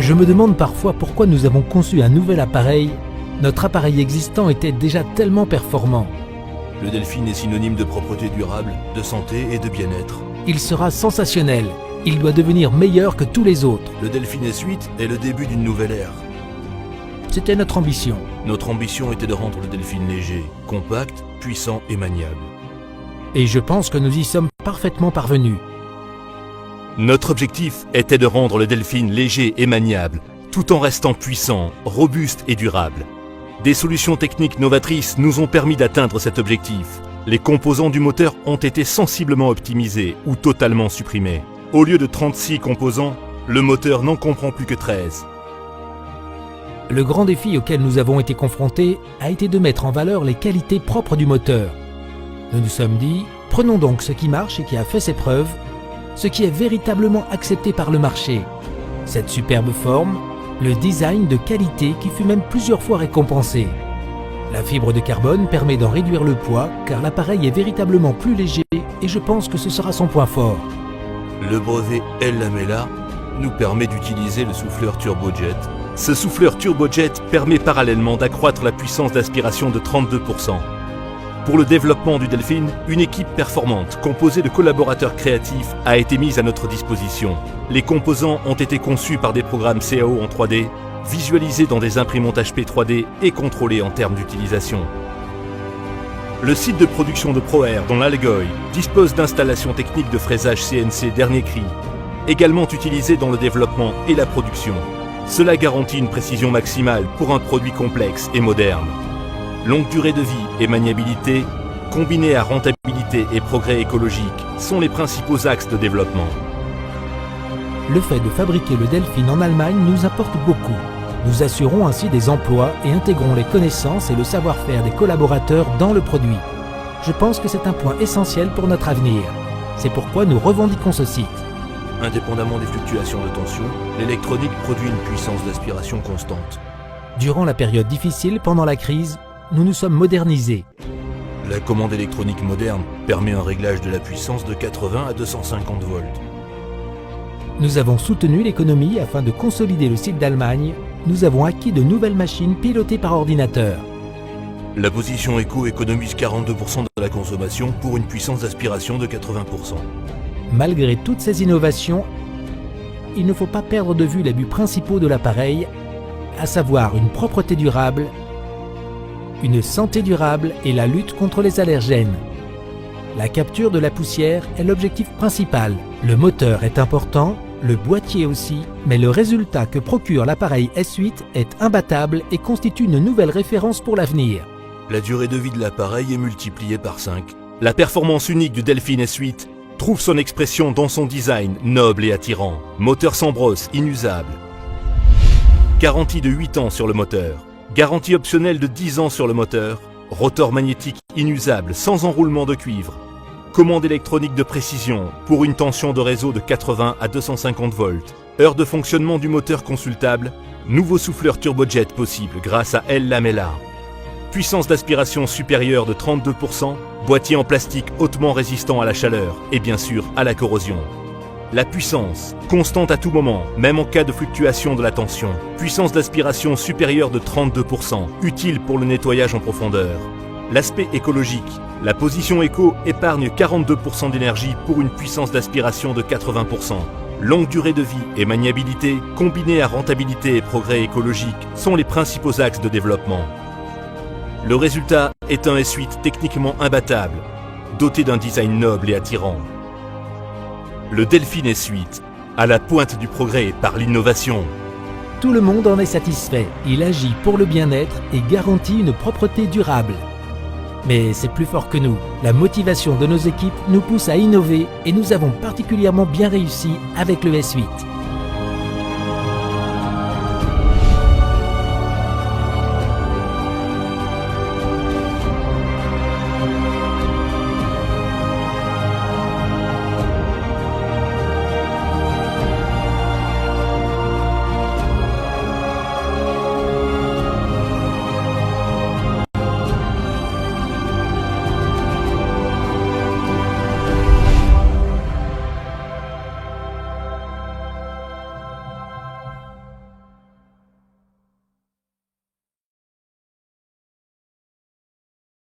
Je me demande parfois pourquoi nous avons conçu un nouvel appareil. Notre appareil existant était déjà tellement performant. Le Delfin est synonyme de propreté durable, de santé et de bien-être. Il sera sensationnel. Il doit devenir meilleur que tous les autres. Le Delfin S8 est le début d'une nouvelle ère. C'était notre ambition. Notre ambition était de rendre le Delfin léger, compact, puissant et maniable. Et je pense que nous y sommes parfaitement parvenus. Notre objectif était de rendre le Delfin léger et maniable, tout en restant puissant, robuste et durable. Des solutions techniques novatrices nous ont permis d'atteindre cet objectif. Les composants du moteur ont été sensiblement optimisés ou totalement supprimés. Au lieu de 36 composants, le moteur n'en comprend plus que 13. Le grand défi auquel nous avons été confrontés a été de mettre en valeur les qualités propres du moteur. Nous nous sommes dit, prenons donc ce qui marche et qui a fait ses preuves, ce qui est véritablement accepté par le marché. Cette superbe forme, le design de qualité qui fut même plusieurs fois récompensé. La fibre de carbone permet d'en réduire le poids car l'appareil est véritablement plus léger et je pense que ce sera son point fort. Le brevet El Lamela nous permet d'utiliser le souffleur turbojet. Ce souffleur turbojet permet parallèlement d'accroître la puissance d'aspiration de 32%. Pour le développement du Delfin, une équipe performante composée de collaborateurs créatifs a été mise à notre disposition. Les composants ont été conçus par des programmes CAO en 3D, visualisés dans des imprimantes HP 3D et contrôlés en termes d'utilisation. Le site de production de ProAir dans l'Allgäu dispose d'installations techniques de fraisage CNC dernier cri, également utilisées dans le développement et la production. Cela garantit une précision maximale pour un produit complexe et moderne. Longue durée de vie et maniabilité, combinée à rentabilité et progrès écologique, sont les principaux axes de développement. Le fait de fabriquer le Delfin en Allemagne nous apporte beaucoup. Nous assurons ainsi des emplois et intégrons les connaissances et le savoir-faire des collaborateurs dans le produit. Je pense que c'est un point essentiel pour notre avenir. C'est pourquoi nous revendiquons ce site. Indépendamment des fluctuations de tension, l'électronique produit une puissance d'aspiration constante. Durant la période difficile, pendant la crise, nous nous sommes modernisés. La commande électronique moderne permet un réglage de la puissance de 80 à 250 volts. Nous avons soutenu l'économie afin de consolider le site d'Allemagne. Nous avons acquis de nouvelles machines pilotées par ordinateur. La position éco économise 42% de la consommation pour une puissance d'aspiration de 80%. Malgré toutes ces innovations, il ne faut pas perdre de vue les buts principaux de l'appareil, à savoir une propreté durable, une santé durable et la lutte contre les allergènes. La capture de la poussière est l'objectif principal. Le moteur est important, le boîtier aussi, mais le résultat que procure l'appareil S8 est imbattable et constitue une nouvelle référence pour l'avenir. La durée de vie de l'appareil est multipliée par 5. La performance unique du Delfin S8 trouve son expression dans son design noble et attirant. Moteur sans brosse, inusable. Garantie de 8 ans sur le moteur. Garantie optionnelle de 10 ans sur le moteur. Rotor magnétique inusable, sans enroulement de cuivre. Commande électronique de précision pour une tension de réseau de 80 à 250 volts. Heure de fonctionnement du moteur consultable. Nouveau souffleur turbojet possible grâce à El Lamela. Puissance d'aspiration supérieure de 32%. Boîtier en plastique hautement résistant à la chaleur et bien sûr à la corrosion. La puissance, constante à tout moment, même en cas de fluctuation de la tension. Puissance d'aspiration supérieure de 32%, utile pour le nettoyage en profondeur. L'aspect écologique, la position éco épargne 42% d'énergie pour une puissance d'aspiration de 80%. Longue durée de vie et maniabilité, combinée à rentabilité et progrès écologique, sont les principaux axes de développement. Le résultat est un S8 techniquement imbattable, doté d'un design noble et attirant. Le Delfin S8, à la pointe du progrès par l'innovation. Tout le monde en est satisfait. Il agit pour le bien-être et garantit une propreté durable. Mais c'est plus fort que nous. La motivation de nos équipes nous pousse à innover et nous avons particulièrement bien réussi avec le S8.